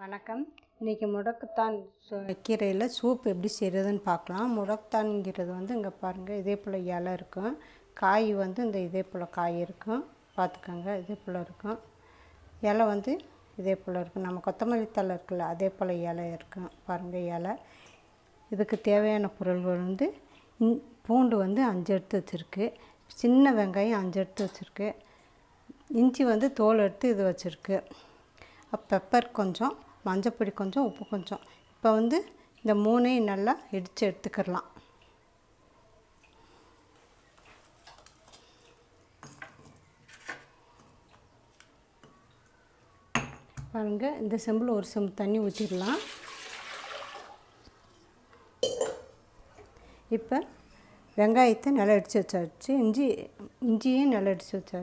வணக்கம். இன்றைக்கி முடக்கத்தான் கீரையில் சூப் எப்படி செய்கிறதுன்னு பார்க்கலாம். முடக்கத்தான்ங்கிறது இங்கே பாருங்கள், இதே போல் இலை இருக்கும். காய் இந்த இதே போல் காய் இருக்கும், பார்த்துக்கோங்க. இதே போல் இருக்கும். இலை இதே போல் இருக்கும். நம்ம கொத்தமல்லி தழை இருக்குல்ல, அதே போல் இலை இருக்கும். பாருங்கள் இலை. இதுக்கு தேவையான பொருள்கள் பூண்டு 5 எடுத்து வச்சுருக்கு, சின்ன வெங்காயம் 5 எடுத்து வச்சுருக்கு, இஞ்சி தோல் எடுத்து இது வச்சுருக்கு, பெப்பர் கொஞ்சம், மஞ்சப்பொடி கொஞ்சம், உப்பு கொஞ்சம். இப்போ இந்த மூணையும் நல்லா இடித்து எடுத்துக்கிடலாம். பாருங்கள், இந்த செம்பில் ஒரு செம்பு தண்ணி ஊற்றிடலாம். இப்போ வெங்காயத்தை நல்லா இடித்து வச்சாச்சு, இஞ்சியும் நல்லா இடித்து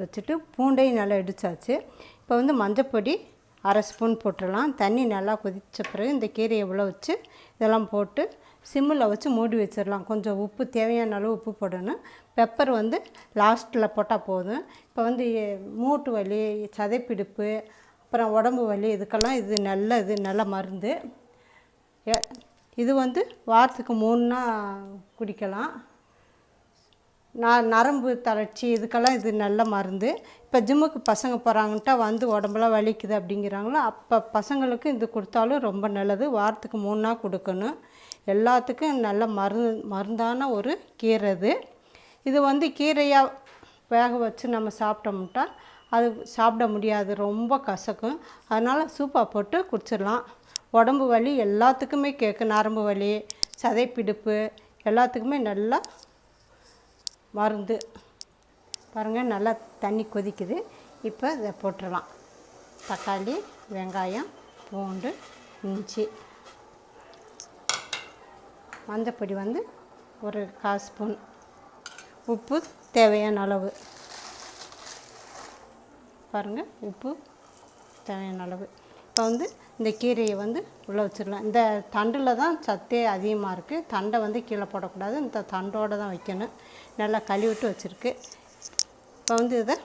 வச்சுட்டு பூண்டையும் நல்லா இடித்தாச்சு. இப்போ மஞ்சப்பொடி அரை ஸ்பூன் போட்டுடலாம். தண்ணி நல்லா கொதித்த பிறகு இந்த கீரையை உள்ள வச்சு இதெல்லாம் போட்டு சிம்மில் வச்சு மூடி வச்சிடலாம். கொஞ்சம் உப்பு, தேவையான அளவு உப்பு போடணும். பெப்பர் லாஸ்ட்டில் போட்டால் போதும். இப்போ மூட்டு வலி, சதைப்பிடிப்பு, அப்புறம் உடம்பு வலி, இதுக்கெல்லாம் இது நல்ல மருந்து. இது வாரத்துக்கு 3 நாள் குடிக்கலாம். நரம்பு தளர்ச்சி, இதுக்கெல்லாம் இது நல்ல மருந்து. இப்போ ஜிம்முக்கு பசங்க போகிறாங்கன்ட்டா உடம்பெல்லாம் வலிக்குது அப்படிங்கிறாங்களோ, அப்போ பசங்களுக்கு இது கொடுத்தாலும் ரொம்ப நல்லது. வாரத்துக்கு 3 நாள் கொடுக்கணும். எல்லாத்துக்கும் நல்ல மருந்தான ஒரு கீரை இது கீரையாக வேக வச்சு நம்ம சாப்பிட்டோம்ட்டா அது சாப்பிட முடியாது, ரொம்ப கசக்கும். அதனால் சூப்பாக போட்டு குடிச்சிடலாம். உடம்பு வலி எல்லாத்துக்குமே கேட்கும். நரம்பு வலி, சதைப்பிடிப்பு எல்லாத்துக்குமே நல்லா மருந்து. பாருங்கள், நல்லா தண்ணி கொதிக்குது. இப்போ இதை போட்டுடலாம். தக்காளி, வெங்காயம், பூண்டு, இஞ்சி, மஞ்சப்பொடி ஒரு 1/4 ஸ்பூன், உப்பு தேவையான அளவு. பாருங்கள், உப்பு தேவையான அளவு. இப்போ இந்த கீரையை உள்ளே வச்சிடலாம். இந்த தண்டில் தான் சத்தே அதிகமாக இருக்குது. தண்டை கீழே போடக்கூடாது, இந்த தண்டோடு தான் வைக்கணும். நல்லா கழுவிட்டு வச்சுருக்கு. இப்போ இதை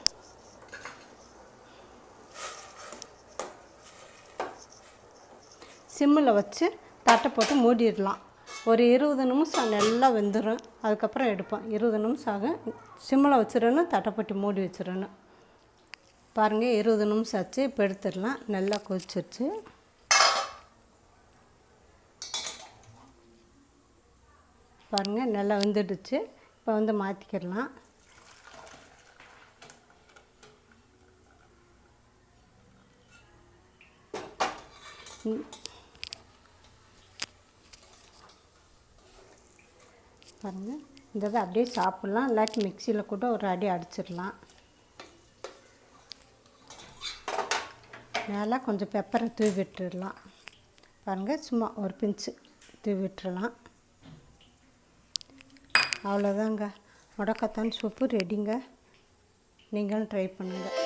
சிம்மில் வச்சு தட்டை போட்டு மூடிடலாம். ஒரு 20 நிமிஷம் நல்லா வெந்துடும். அதுக்கப்புறம் எடுப்போம். 20 நிமிஷம் ஆகும். சிம்மில் வச்சிடணும், தட்டை போட்டு மூடி வச்சிடணும். பாருங்கள், 20 நிமிஷம் ஆச்சு. இப்போ எடுத்துடலாம். நல்லா கொதிச்சிருச்சு. பாருங்கள், நல்லா வெந்துடுச்சு. இப்போ மாற்றிக்கிடலாம். பாருங்கள், இந்த இதை அப்படியே சாப்பிட்லாம், இல்லாட்டி மிக்சியில் கூட ஒரு அடி அடிச்சிடலாம். மேலே கொஞ்சம் பெப்பரை தூவி விட்டுடலாம். பாருங்கள், சும்மா ஒரு பிஞ்சு தூவி விட்டுடலாம். அவ்வளோதாங்க, முடக்கத்தான் சூப்பு ரெடிங்க. நீங்களும் ட்ரை பண்ணுங்கள்.